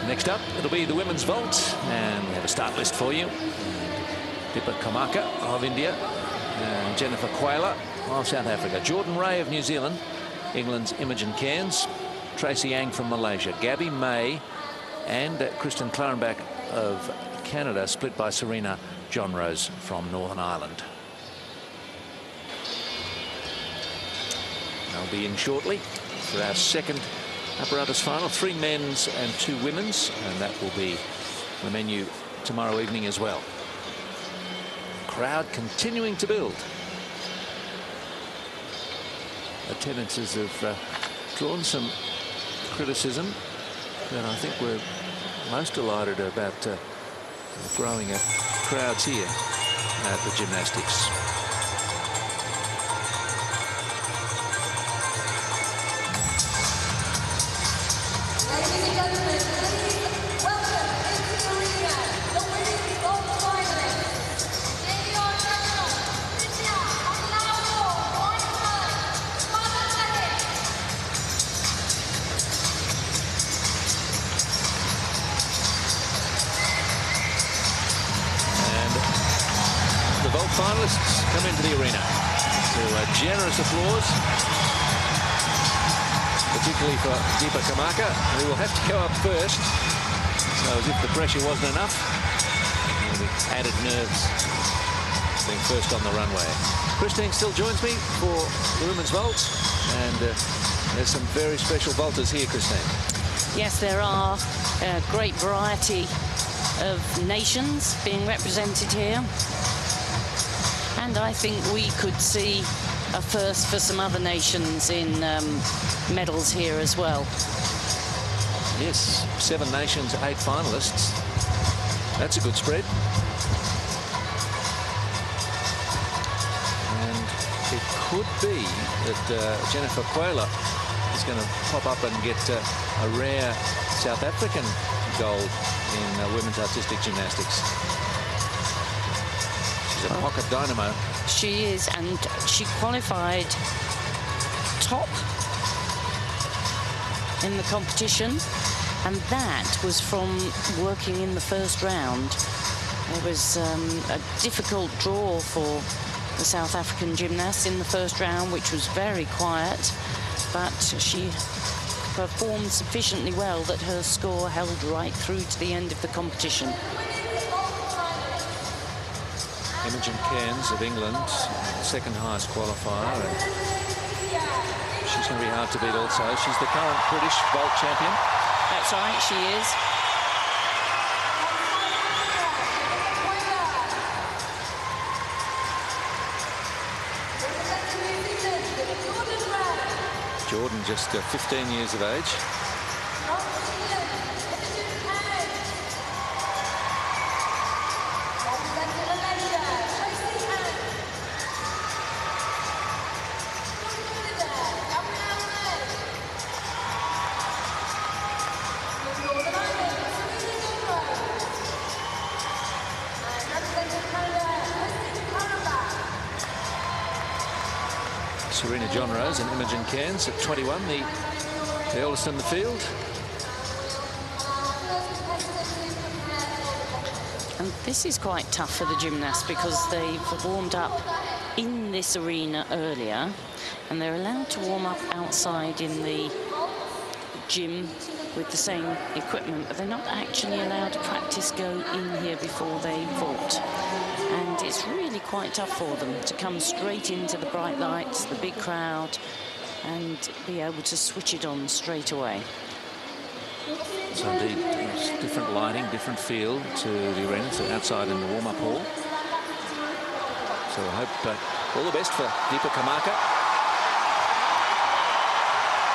Next up, it'll be the women's vault, and we have a start list for you. Dipa Karmakar of India, Jennifer Khwela of South Africa, Jordan Ray of New Zealand, England's Imogen Cairns, Tracie Ang from Malaysia, Gabby May and Kristen Klarenbach of Canada, split by Seriena Johnrose from Northern Ireland. They'll be in shortly for our second apparatus final, 3 men's and 2 women's, and that will be the menu tomorrow evening as well. Crowd continuing to build. Attendances have drawn some criticism, but I think we're most delighted about growing crowds here at the gymnastics. Ladies and gentlemen, please welcome into the arena the women's gold finalists. The vault finalists come into the arena to a generous applause, particularly for Dipa Karmakar, who will have to go up first. So as if the pressure wasn't enough, and the added nerves being first on the runway. Kristen still joins me for the women's vault, and there's some very special vaulters here, Kristen. Yes, there are a great variety of nations being represented here. And I think we could see a first for some other nations in medals here as well. Yes, 7 nations, 8 finalists. That's a good spread. And it could be that Jennifer Khwela is going to pop up and get a rare South African gold in women's artistic gymnastics. She's a pocket dynamo. She is, and she qualified top in the competition, and that was from working in the first round. It was a difficult draw for the South African gymnasts in the first round, which was very quiet, but she performed sufficiently well that her score held right through to the end of the competition. Imogen Cairns of England, second highest qualifier, and she's going to be hard to beat also. She's the current British vault champion. That's right, she is. Jordan just 15 years of age. Seriena Johnrose and Imogen Cairns at 21, the eldest in the field. And this is quite tough for the gymnasts because they've warmed up in this arena earlier, and they're allowed to warm up outside in the gym with the same equipment, but they're not actually allowed to practice go in here before they vault. And it's really quite tough for them to come straight into the bright lights, the big crowd, and be able to switch it on straight away. So indeed, there's different lighting, different feel to the arena, so outside in the warm-up hall. So I hope all the best for Dipa Karmakar.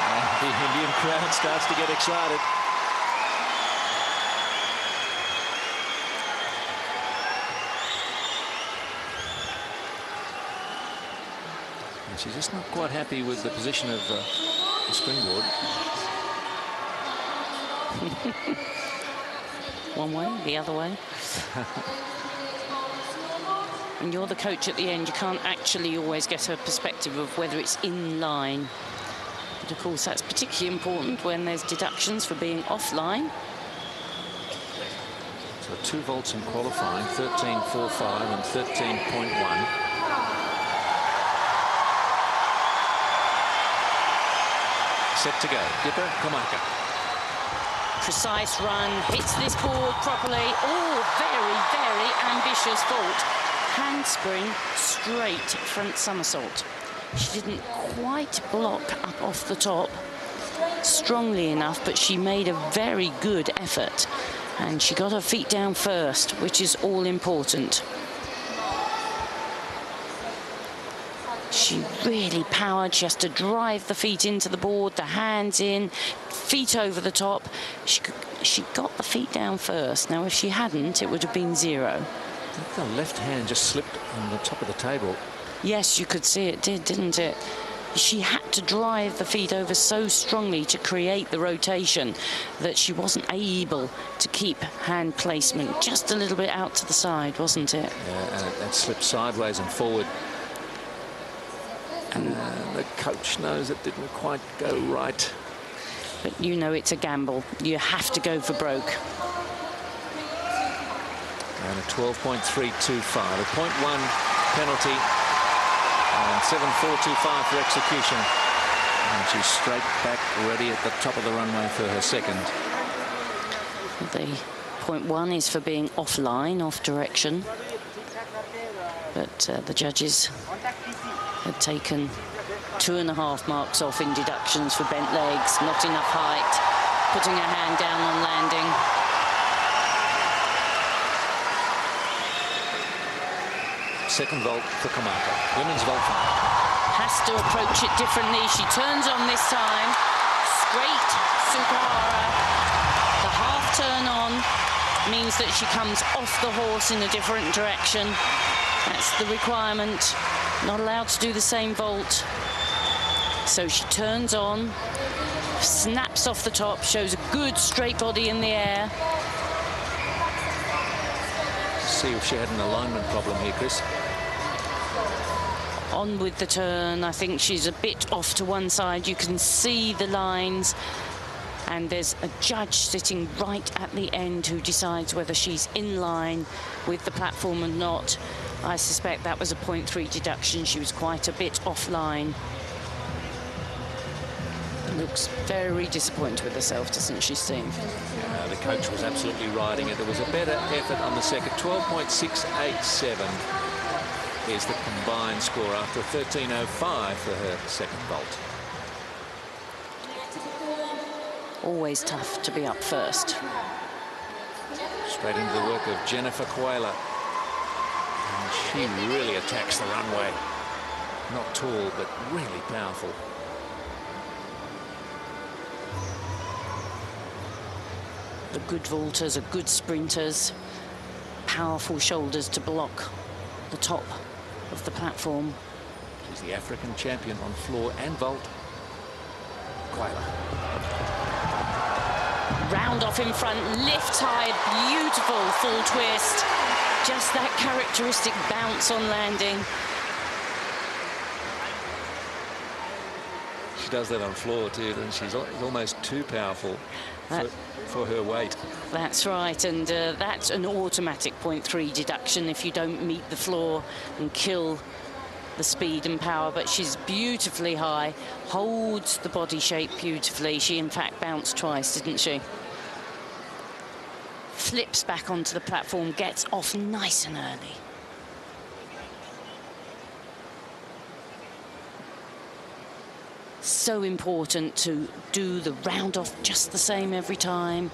And the Indian crowd starts to get excited. And she's just not quite happy with the position of the springboard. One way, the other way. And you're the coach at the end. You can't actually always get a perspective of whether it's in line. But of course, that's particularly important when there's deductions for being offline. So 2 vaults in qualifying, 13.45 and 13.1. Set to go, Dipa Karmakar. Precise run, hits this board properly. Oh, very, very ambitious vault. Handspring, straight front somersault. She didn't quite block up off the top strongly enough, but she made a very good effort. And she got her feet down first, which is all important. She really powered. She has to drive the feet into the board, the hands in, feet over the top. She got the feet down first. Now, if she hadn't, it would have been 0. I think the left hand just slipped on the top of the table. Yes, you could see it did, didn't it? She had to drive the feet over so strongly to create the rotation that she wasn't able to keep hand placement. Just a little bit out to the side, wasn't it? Yeah, and it slipped sideways and forward. And the coach knows it didn't quite go right. But you know it's a gamble. You have to go for broke. And a 12.325, a 0.1 penalty, and 7.425 for execution. And she's straight back, ready at the top of the runway for her second. The 0.1 is for being offline, off direction. But the judges had taken 2.5 marks off in deductions for bent legs, not enough height, putting her hand down on landing. Second vault for Karmakar, women's vault 5. Has to approach it differently. She turns on this time, straight Sukahara. The half turn on means that she comes off the horse in a different direction. That's the requirement. Not allowed to do the same vault. So she turns on, snaps off the top, shows a good straight body in the air. See if she had an alignment problem here, Chris. On with the turn. I think she's a bit off to one side. You can see the lines. And there's a judge sitting right at the end who decides whether she's in line with the platform or not. I suspect that was a 0.3 deduction. She was quite a bit offline. Looks very disappointed with herself, doesn't she, Steve? Yeah, the coach was absolutely riding it. There was a better effort on the second. 12.687 is the combined score after 13.05 for her second vault. Always tough to be up first. Straight into the work of Jennifer Khwela. And she really attacks the runway. Not tall, but really powerful. The good vaulters are good sprinters. Powerful shoulders to block the top of the platform. She's the African champion on floor and vault. Khwela. Round off in front, lift high, beautiful full twist. Just that characteristic bounce on landing. She does that on floor too, and she's almost too powerful for her weight. That's right, and that's an automatic 0.3 deduction if you don't meet the floor and kill the speed and power. But she's beautifully high, holds the body shape beautifully. She in fact bounced twice, didn't she? Flips back onto the platform, gets off nice and early. So important to do the round off just the same every time.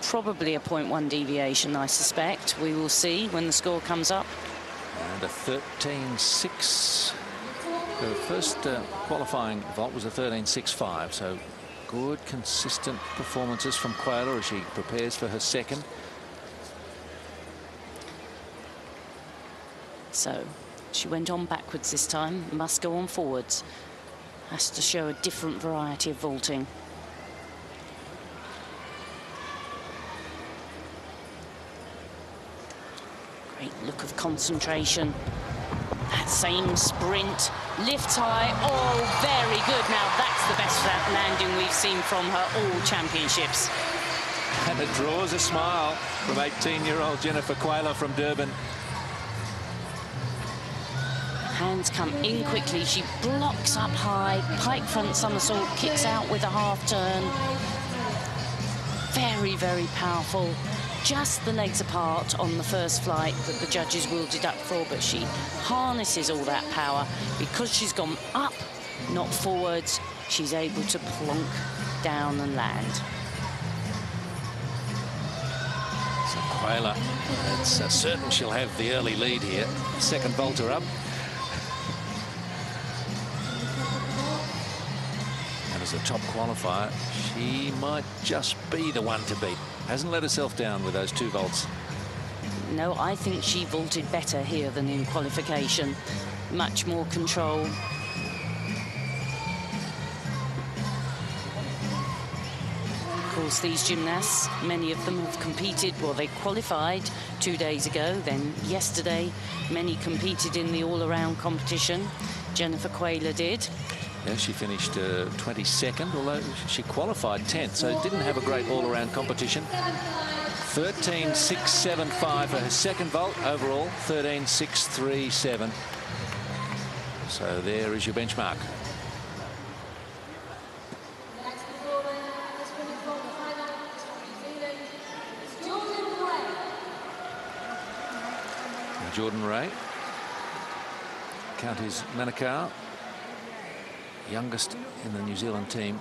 Probably a 0.1 deviation, I suspect. We will see when the score comes up. And a 13.6. Her first qualifying vault was a 13.65, so good, consistent performances from Khwela as she prepares for her second. So she went on backwards this time, must go on forwards. Has to show a different variety of vaulting. Great look of concentration. That same sprint, lifts high, oh, very good. Now that's the best landing we've seen from her all championships. And it draws a smile from 18-year-old Jennifer Khwela from Durban. Hands come in quickly. She blocks up high, pike front somersault, kicks out with a half turn. Very, very powerful. Just the legs apart on the first flight that the judges will deduct for, but she harnesses all that power. Because she's gone up, not forwards, she's able to plonk down and land. So Khwela, it's certain she'll have the early lead here. Second vaulter up. And as a top qualifier, she might just be the one to beat. Hasn't let herself down with those 2 vaults. No, I think she vaulted better here than in qualification. Much more control. Of course, these gymnasts, many of them have competed, well, they qualified 2 days ago, then yesterday, many competed in the all-around competition. Jennifer Khwela did. Yeah, she finished 22nd, although she qualified 10th, so didn't have a great all-around competition. 13.675 for her second vault. Overall, 13.637. So there is your benchmark. Jordan Ray, Countess Manukau, youngest in the New Zealand team.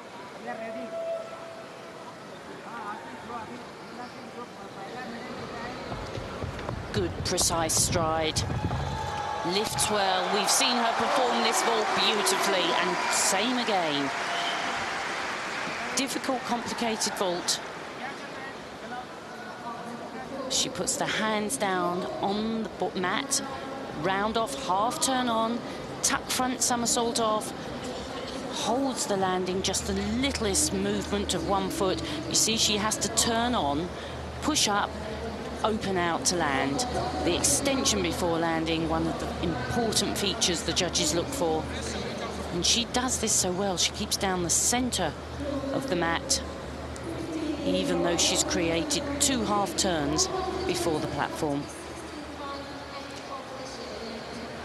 Good, precise stride. Lifts well. We've seen her perform this vault beautifully, and same again. Difficult, complicated vault. She puts the hands down on the mat, round off, half turn on, tuck front somersault off, holds the landing, just the littlest movement of 1 foot. You see, she has to turn on, push up, open out to land. The extension before landing, one of the important features the judges look for. And she does this so well. She keeps down the center of the mat, even though she's created 2 half turns before the platform.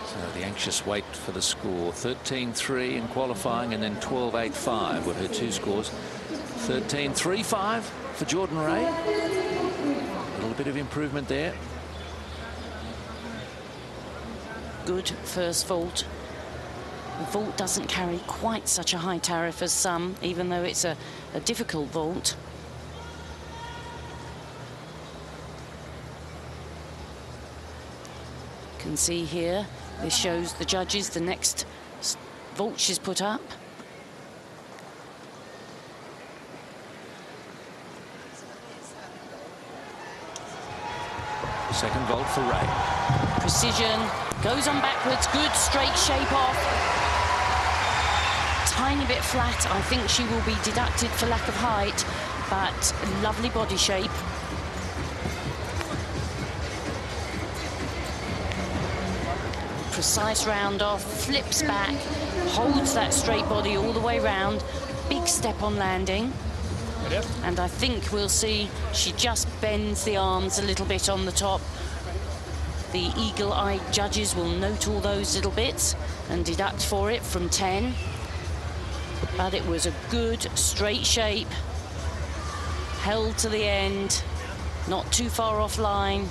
So the anxious wait for the score. 13.3 in qualifying, and then 12.85 were her 2 scores. 13.35 for Jordan Ray. A little bit of improvement there. Good first vault. The vault doesn't carry quite such a high tariff as some, even though it's a difficult vault. You can see here, this shows the judges the next vault she's put up. Second vault for Ray. Precision, goes on backwards, good straight shape off. Tiny bit flat, I think she will be deducted for lack of height, but lovely body shape. Precise round off, flips back, holds that straight body all the way round, big step on landing. And I think we'll see she just bends the arms a little bit on the top. The eagle-eyed judges will note all those little bits and deduct for it from 10. But it was a good straight shape, held to the end, not too far off line.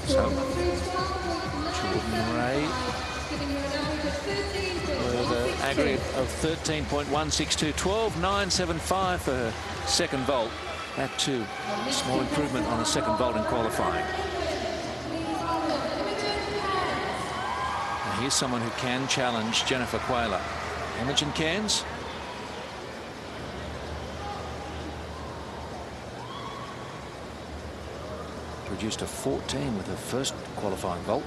So, Jordan Ray with an aggregate of 13.162, 12.975 for her second vault. That too, a small improvement on a second vault in qualifying. Now here's someone who can challenge Jennifer Khwela. Imogen Cairns. Reduced to 14 with her first qualifying vault.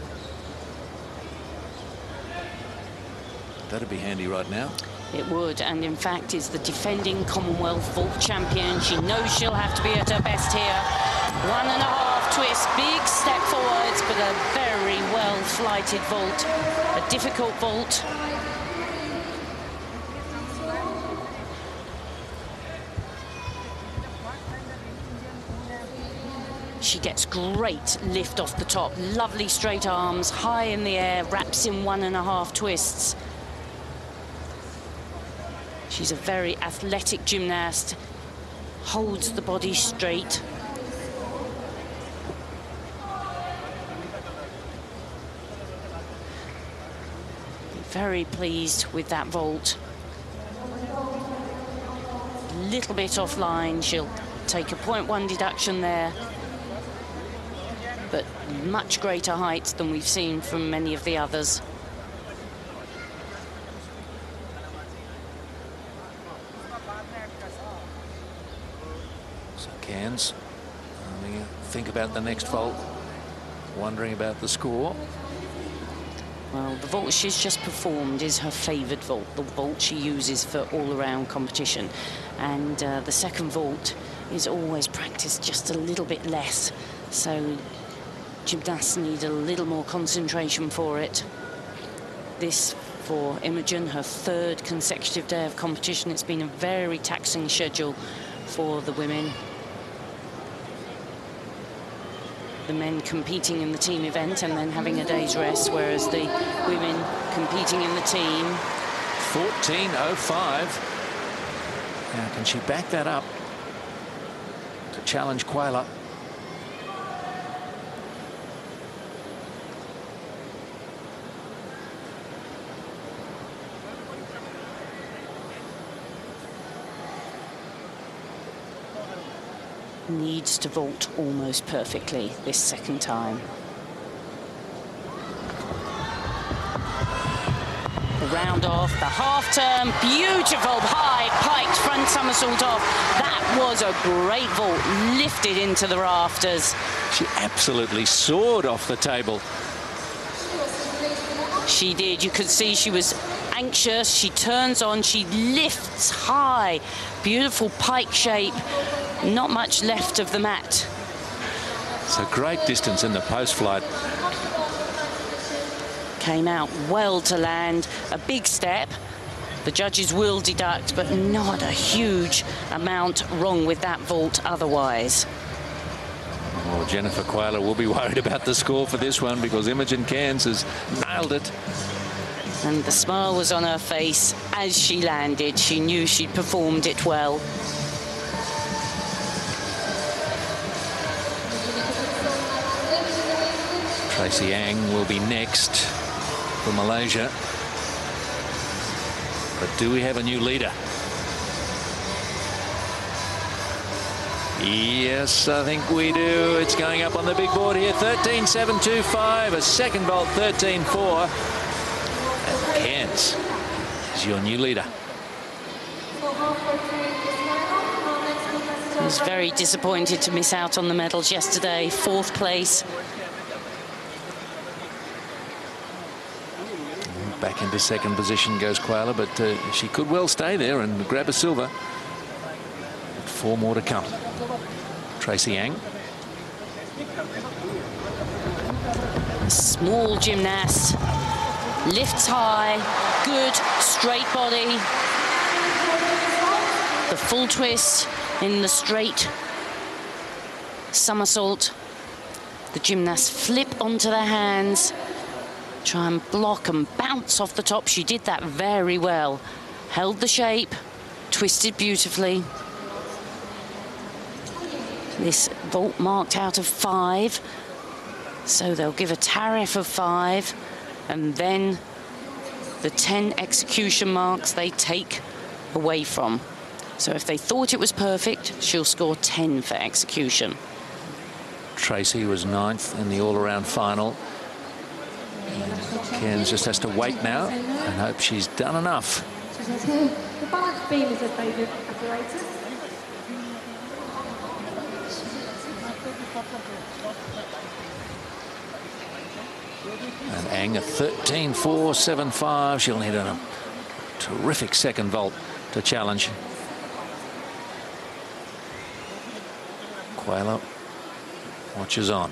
That'd be handy right now. It would, and in fact is the defending Commonwealth vault champion. She knows she'll have to be at her best here. 1.5 twist, big step forwards, but a very well flighted vault, a difficult vault. She gets great lift off the top, lovely straight arms, high in the air, wraps in 1.5 twists. She's a very athletic gymnast, holds the body straight. Very pleased with that vault. A little bit offline, she'll take a 0.1 deduction there, but much greater heights than we've seen from many of the others. So Cairns, think about the next vault, wondering about the score. Well, the vault she's just performed is her favoured vault, the vault she uses for all-around competition. And the second vault is always practiced just a little bit less. So gymnasts need a little more concentration for it. This, for Imogen, her 3rd consecutive day of competition. It's been a very taxing schedule for the women. The men competing in the team event and then having a day's rest, whereas the women competing in the team. 14.05. Now, can she back that up to challenge Khwela? Needs to vault almost perfectly this second time. The round off, the half turn, beautiful high piked front somersault off. That was a great vault, lifted into the rafters. She absolutely soared off the table. She did. You could see she was anxious. She turns on, she lifts high. Beautiful pike shape. Not much left of the mat. It's a great distance in the post flight. Came out well to land. A big step. The judges will deduct, but not a huge amount wrong with that vault otherwise. Well, Jennifer Khwela will be worried about the score for this one because Imogen Cairns has nailed it. And the smile was on her face as she landed. She knew she'd performed it well. Tracie Ang will be next for Malaysia. But do we have a new leader? Yes, I think we do. It's going up on the big board here. 13.725, a second vault, 13.4. And Cairns is your new leader. He was very disappointed to miss out on the medals yesterday. 4th place. Back into second position goes Khwela, but she could well stay there and grab a silver. 4 more to come. Tracie Ang. Small gymnast. Lifts high. Good straight body. The full twist in the straight somersault. The gymnasts flip onto their hands. Try and block and bounce off the top. She did that very well. Held the shape, twisted beautifully. This vault marked out of 5. So they'll give a tariff of 5. And then the 10 execution marks they take away from. So if they thought it was perfect, she'll score 10 for execution. Tracie was 9th in the all-around final. Cairns just has to wait now and hope she's done enough. The balance beam is a favourite apparatus. And Ang a 13.475. She'll need a terrific second vault to challenge. Khwela watches on.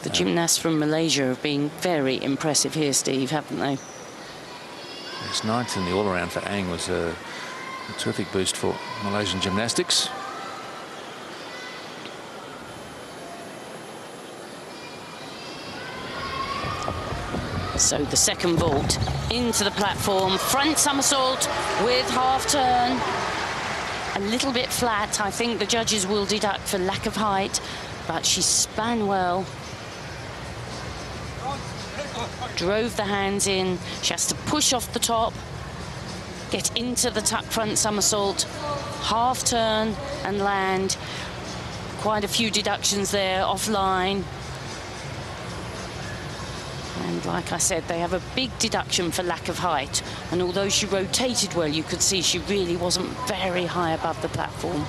The gymnasts from Malaysia have been very impressive here, Steve, haven't they? It's 9th in the all-around for Ang was a terrific boost for Malaysian gymnastics. So the second vault into the platform, front somersault with half turn. A little bit flat. I think the judges will deduct for lack of height, but she span well. Drove the hands in. She has to push off the top, get into the tuck front somersault, half turn and land. Quite a few deductions there, offline. And like I said, they have a big deduction for lack of height. And although she rotated well, you could see she really wasn't very high above the platform.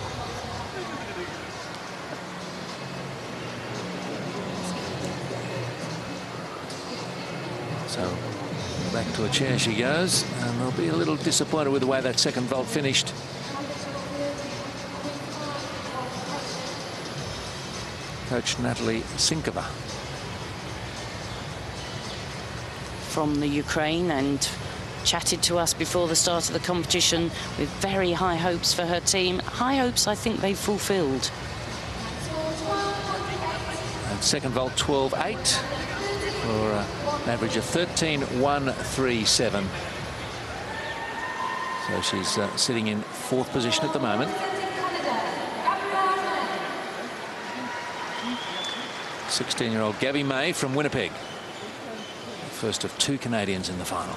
So back to a chair she goes, and they'll be a little disappointed with the way that second vault finished. Coach Natalie Sinkova. From the Ukraine, and chatted to us before the start of the competition with very high hopes for her team. High hopes I think they've fulfilled. And second vault 12.8 for an average of 13.137. So she's sitting in 4th position at the moment. 16-year-old Gabby May from Winnipeg. First of 2 Canadians in the final.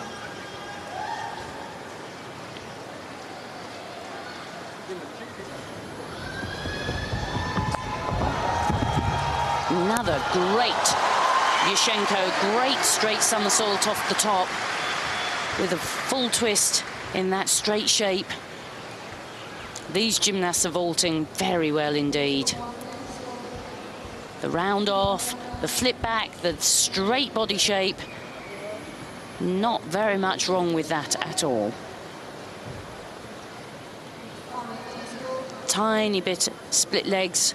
Another great Yushchenko, great straight somersault off the top with a full twist in that straight shape. These gymnasts are vaulting very well indeed. The round off, the flip back, the straight body shape. Not very much wrong with that at all. Tiny bit split legs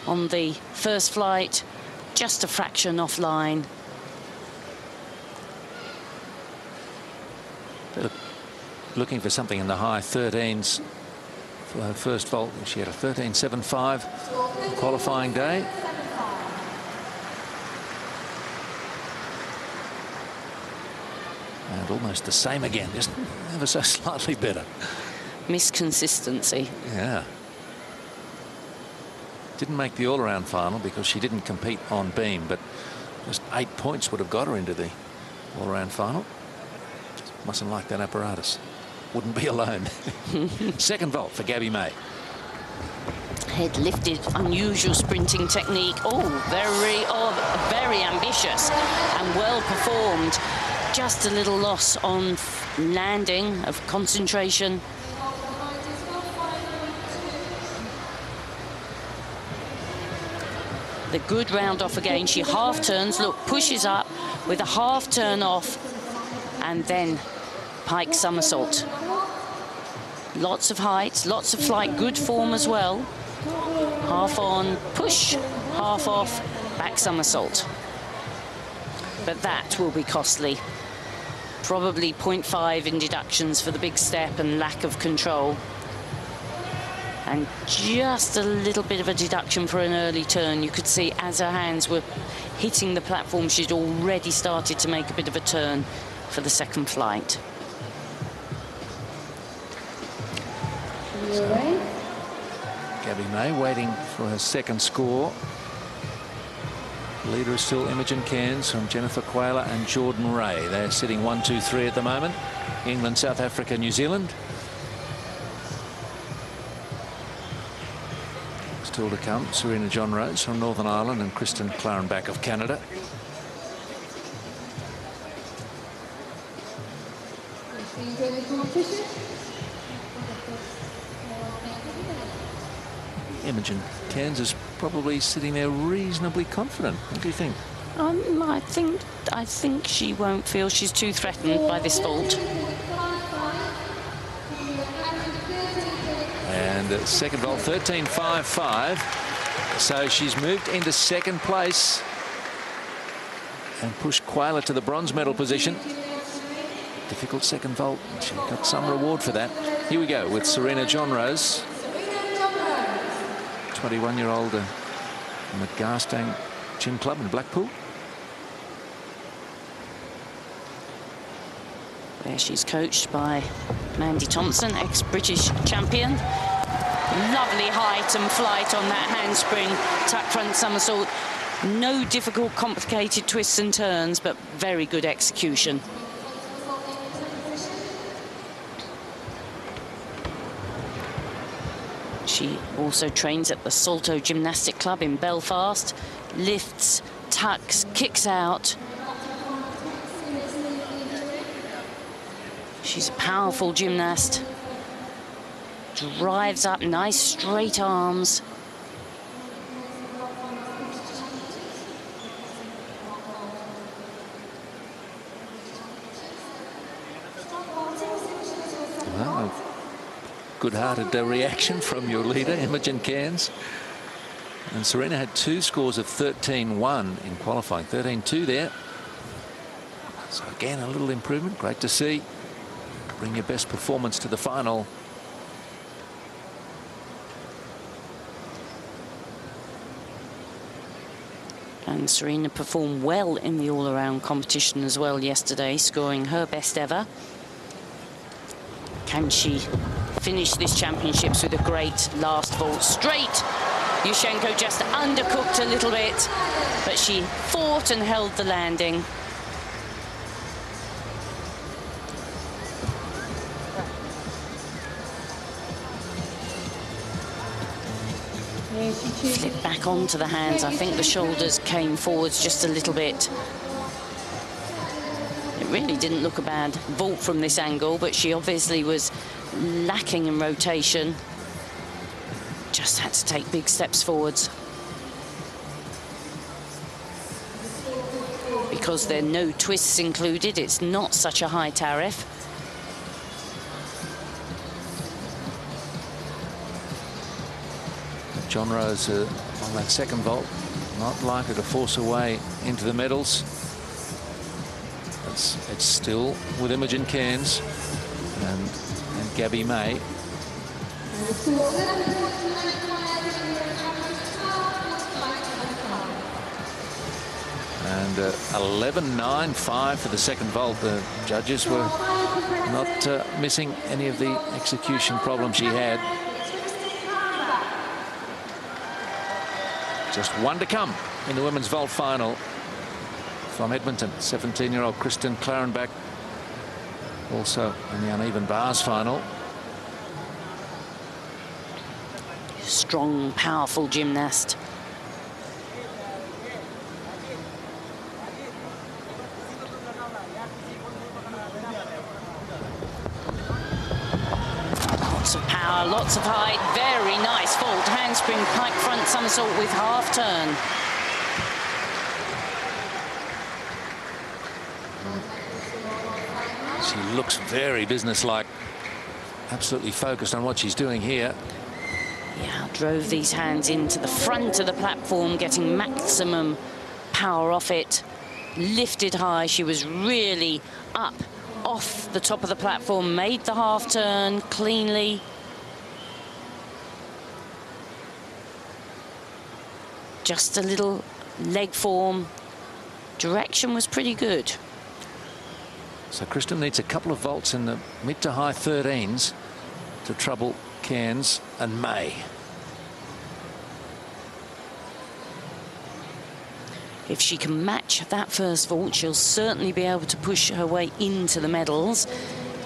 on the first flight, just a fraction offline. Looking for something in the high 13s for her first vault. She had a 13.75 qualifying day. And almost the same again, just ever so slightly better. Misconsistency. Yeah. Didn't make the all-around final because she didn't compete on beam, but just 8 points would have got her into the all-around final. Just mustn't like that apparatus. Wouldn't be alone. Second vault for Gabby May. Head lifted, unusual sprinting technique. Oh, very ambitious and well performed. Just a little loss on landing of concentration. The good round off again. She half turns, look, pushes up with a half turn off and then pike somersault. Lots of height, lots of flight, good form as well. Half on, push, half off, back somersault. But that will be costly. Probably 0.5 in deductions for the big step and lack of control. And just a little bit of a deduction for an early turn. You could see as her hands were hitting the platform, she'd already started to make a bit of a turn for the second flight. So, Gabby May waiting for her second score. Leader is still Imogen Cairns from Jennifer Khwela and Jordan Ray. They're sitting 1, 2, 3 at the moment. England, South Africa, New Zealand. Still to come, Seriena Johnrose from Northern Ireland and Kristen Klarenbach of Canada. Imogen Cairns is probably sitting there reasonably confident. What do you think? I think she won't feel she's too threatened by this vault. And second vault 13.55 So she's moved into second place and pushed Khwela to the bronze medal position. Difficult second vault. She got some reward for that. Here we go with Seriena Johnrose, 21-year-old from the Garstang Gym Club in Blackpool, where she's coached by Mandy Thompson, ex-British champion. Lovely height and flight on that handspring, tuck front somersault. No difficult, complicated twists and turns, but very good execution. She also trains at the Salto Gymnastic Club in Belfast. Lifts, tucks, kicks out. She's a powerful gymnast. Drives up, nice straight arms. Well, good-hearted reaction from your leader, Imogen Cairns. And Seriena had 2 scores of 13-1 in qualifying, 13-2 there. So again, a little improvement. Great to see. Bring your best performance to the final. And Seriena performed well in the all-around competition as well yesterday, scoring her best ever. Can she finish this championships with a great last vault? Straight. Yushchenko just undercooked a little bit, but she fought and held the landing. Flip back onto the hands. I think the shoulders came forwards just a little bit. It really didn't look a bad vault from this angle, but she obviously was lacking in rotation. Just had to take big steps forwards. Because there are no twists included, it's not such a high tariff. Johnrose on that second vault, not likely to force her way into the medals. It's still with Imogen Cairns and Gabby May. And 11.95 for the second vault. The judges were not missing any of the execution problems she had. Just one to come in the women's vault final from Edmonton. 17-year-old Kristen Klarenbach, also in the uneven bars final. Strong, powerful gymnast. Lots of power, lots of height, very nice vault. Handspring, pike front somersault with half turn. She looks very businesslike, absolutely focused on what she's doing here. Yeah, drove these hands into the front of the platform, getting maximum power off it. Lifted high, she was really up off the top of the platform, made the half turn cleanly. Just a little leg form. Direction was pretty good. So Kristen needs a couple of vaults in the mid to high 13s to trouble Cairns and May. If she can match that first vault, she'll certainly be able to push her way into the medals.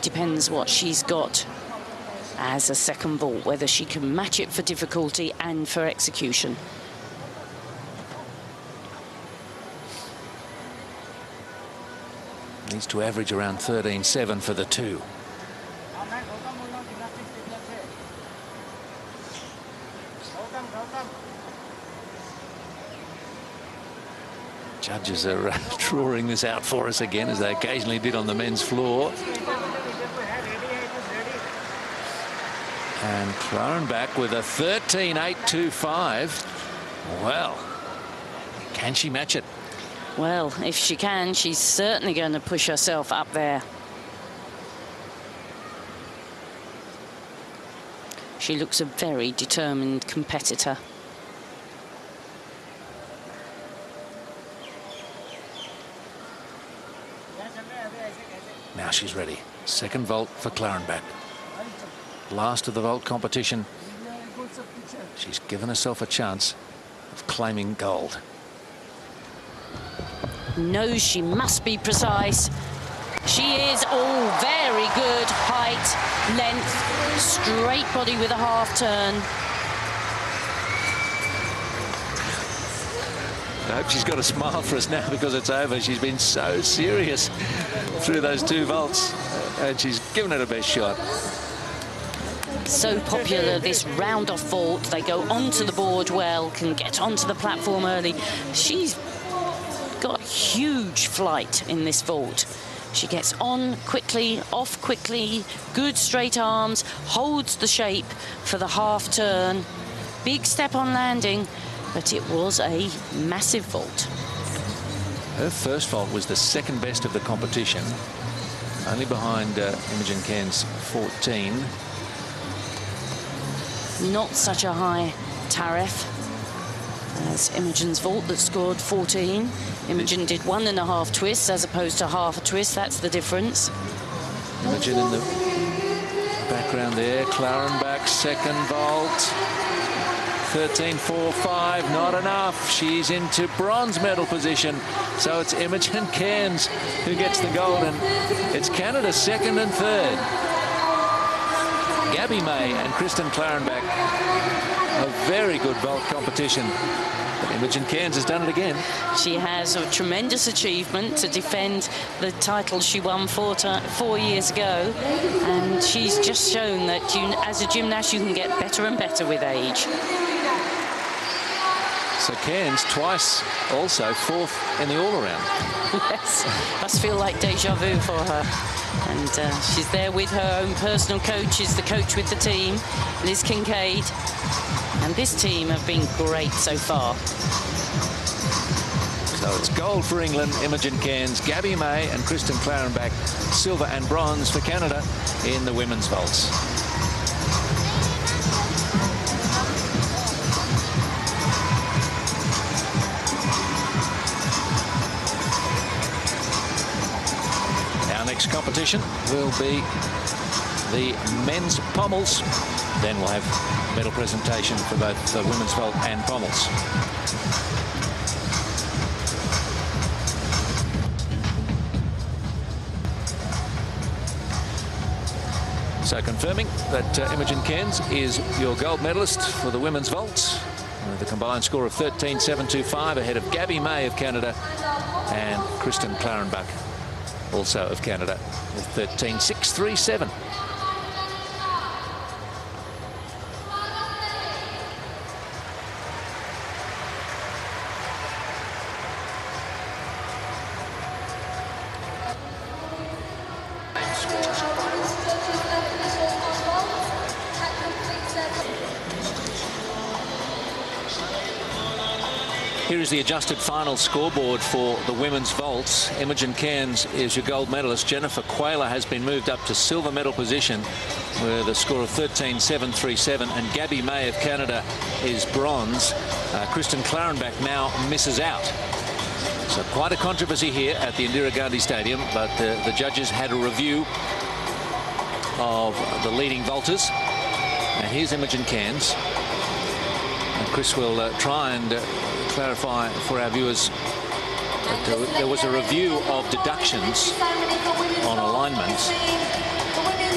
Depends what she's got as a second vault, whether she can match it for difficulty and for execution. Needs to average around 13.7 for the two. Judges are drawing this out for us again, as they occasionally did on the men's floor. And Klarenbach with a 13.825. Well, can she match it? Well, if she can, she's certainly going to push herself up there. She looks a very determined competitor. Now she's ready. Second vault for Klarenbach. Last of the vault competition. She's given herself a chance of claiming gold. Knows she must be precise. She is all very good. Height, length, straight body with a half turn. I hope she's got a smile for us now because it's over. She's been so serious through those two vaults, and she's given it her best shot. So popular, this round-off vault. They go onto the board well, can get onto the platform early. She's got huge flight in this vault. She gets on quickly, off quickly, good straight arms, holds the shape for the half turn. Big step on landing, but it was a massive vault. Her first vault was the second best of the competition, only behind Imogen Cairns' 14. Not such a high tariff as Imogen's vault that scored 14. Imogen did 1.5 twists as opposed to half a twist. That's the difference. Imogen in the background there. Klarenbach, second vault. 13.45, not enough. She's into bronze medal position. So it's Imogen Cairns who gets the gold, and it's Canada second and third. Gabby May and Kristen Klarenbach, a very good vault competition. But Imogen Cairns has done it again. She has a tremendous achievement to defend the title she won 4 years ago. And she's just shown that as a gymnast, you can get better and better with age. So Cairns twice also fourth in the all-around. Yes, must feel like deja vu for her. And she's there with her own personal coach, is the coach with the team, Liz Kincaid. And this team have been great so far. So it's gold for England, Imogen Cairns, Gabby May and Kristen Klarenbach, silver and bronze for Canada in the women's vaults. Next competition will be the men's pommels. Then we'll have medal presentation for both the women's vault and pommels. So confirming that Imogen Cairns is your gold medalist for the women's vault with a combined score of 13.725 ahead of Gabby May of Canada and Kristen Klarenbach, also of Canada, with 13.637. Here is the adjusted final scoreboard for the women's vaults. Imogen Cairns is your gold medalist. Jennifer Khwela has been moved up to silver medal position with a score of 13.737, and Gabby May of Canada is bronze. Kristen Klarenbach now misses out. So quite a controversy here at the Indira Gandhi Stadium, but the judges had a review of the leading vaulters. And here's Imogen Cairns. And Chris will try and clarify for our viewers that there was a review of deductions on alignments.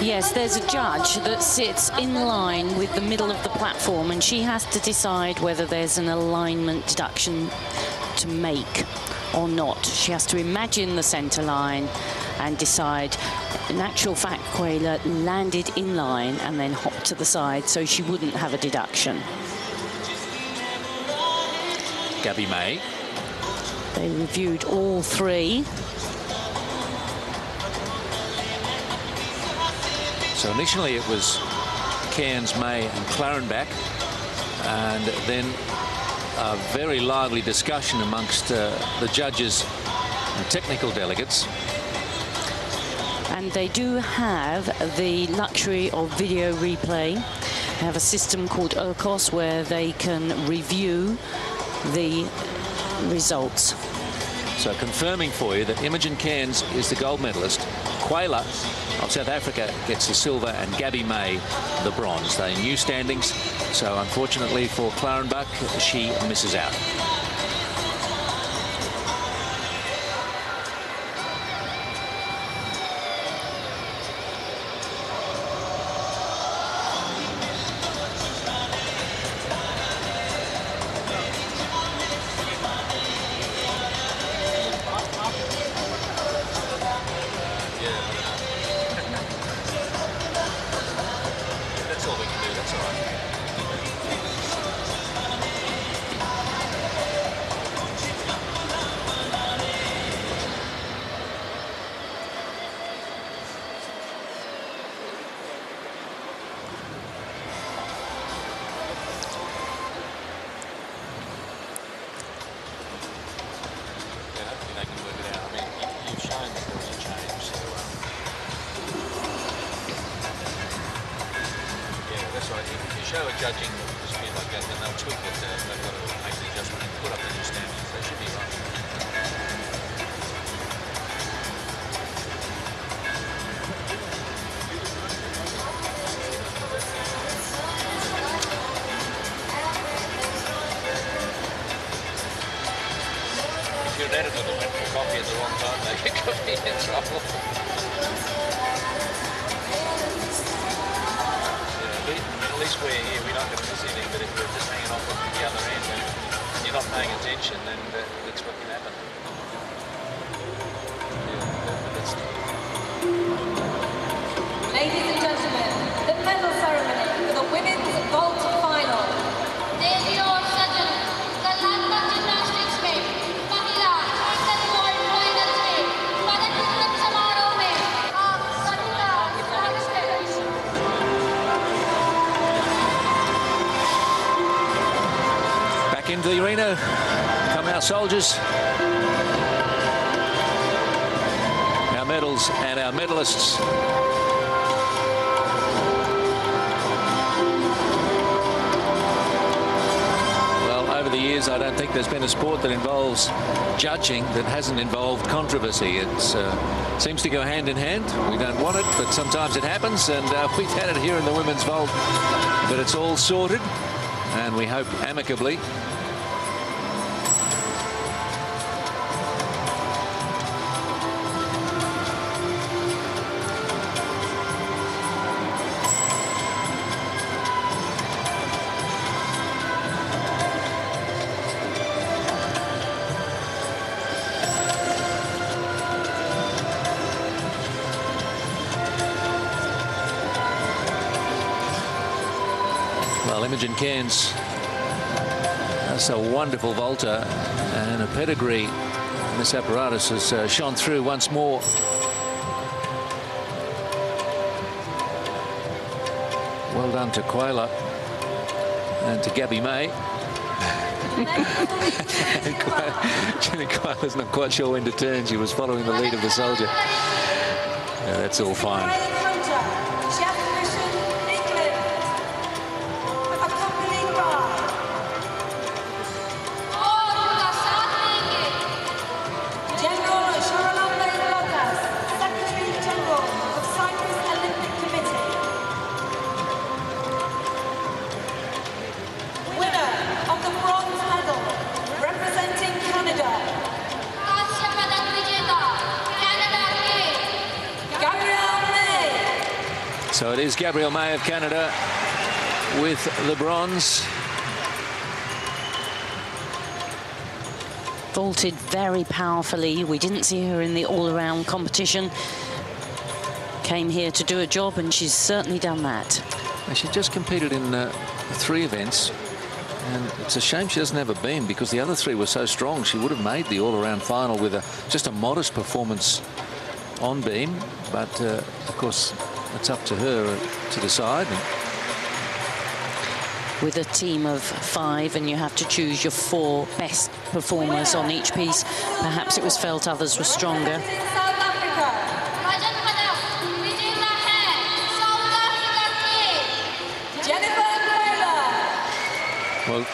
Yes, there's a judge that sits in line with the middle of the platform, and she has to decide whether there's an alignment deduction to make or not. She has to imagine the centre line and decide. In actual fact, Khwela landed in line and then hopped to the side, so she wouldn't have a deduction. Gabby May. They reviewed all three. So initially it was Cairns, May and Klarenbach, and then a very lively discussion amongst the judges and technical delegates. And they do have the luxury of video replay. They have a system called ERCOS where they can review the results. So confirming for you that Imogen Cairns is the gold medalist. Khwela of South Africa gets the silver and Gabby May the bronze. They're new standings, so unfortunately for Klarenbach, she misses out. Judging dispute like that, then they'll tweak it. They've got to make the adjustment and put up the new standards. They should be right. If you're an editor that went for coffee at the wrong time, they could be in trouble. At least we're here, we don't have to miss anything, but if we're just hanging off at the other end and you're not paying attention, then that's what can happen. Ladies and gentlemen, the medal ceremony for the women's vault final. Into the arena come our soldiers, our medals and our medalists. Well, over the years I don't think there's been a sport that involves judging that hasn't involved controversy. It seems to go hand in hand. We don't want it, but sometimes it happens, and we've had it here in the women's vault, but it's all sorted, and we hope amicably. Well, Imogen Cairns, that's a wonderful vaulter, and a pedigree in this apparatus has shone through once more. Well done to Khwela and to Gabby May. Khwela's not quite sure when to turn. She was following the lead of the soldier. Yeah, that's all fine. So it is Gabby May of Canada with the bronze. Vaulted very powerfully. We didn't see her in the all-around competition. Came here to do a job, and she's certainly done that. She just competed in 3 events, and it's a shame she doesn't have a beam, because the other 3 were so strong. She would have made the all-around final with just a modest performance on beam, but of course it's up to her to decide. with a team of 5 and you have to choose your 4 best performers on each piece. Perhaps it was felt others were stronger. Well,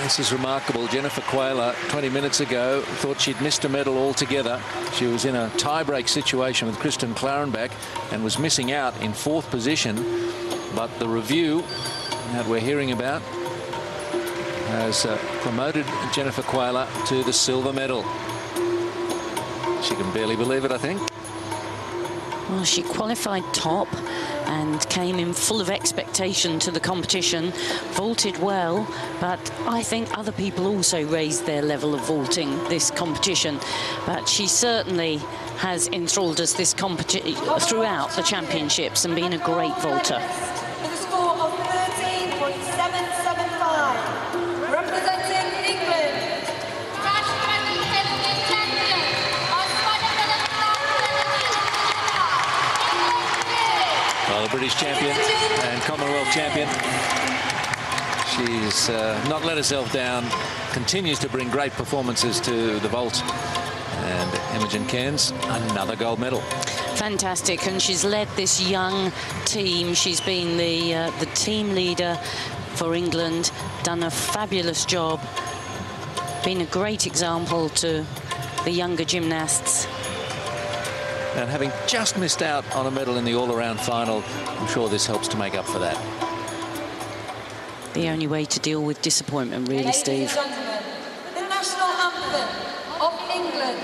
this is remarkable. Jennifer Khwela, 20 minutes ago, thought she'd missed a medal altogether. She was in a tie-break situation with Kristen Klarenbach and was missing out in 4th position. But the review that we're hearing about has promoted Jennifer Khwela to the silver medal. She can barely believe it, I think. Well, she qualified top and came in full of expectation to the competition, vaulted well, but I think other people also raised their level of vaulting this competition. But she certainly has enthralled us this competition throughout the championships and been a great vaulter. With a score of 13.775, representing England. Well, the British champion and Commonwealth champion. She's not let herself down, continues to bring great performances to the vault. And Imogen Cairns, another gold medal. Fantastic, and she's led this young team. She's been the team leader for England, done a fabulous job, been a great example to the younger gymnasts. And having just missed out on a medal in the all-around final, I'm sure this helps to make up for that. The only way to deal with disappointment, really, Steve. Ladies and gentlemen, the national anthem of England.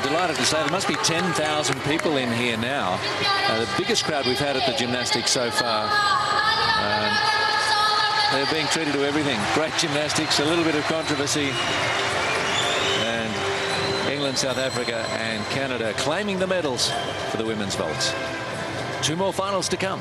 Delighted to say there must be 10,000 people in here now. The biggest crowd we've had at the gymnastics so far. They're being treated to everything. Great gymnastics, a little bit of controversy. And England, South Africa and Canada claiming the medals for the women's vault. 2 more finals to come.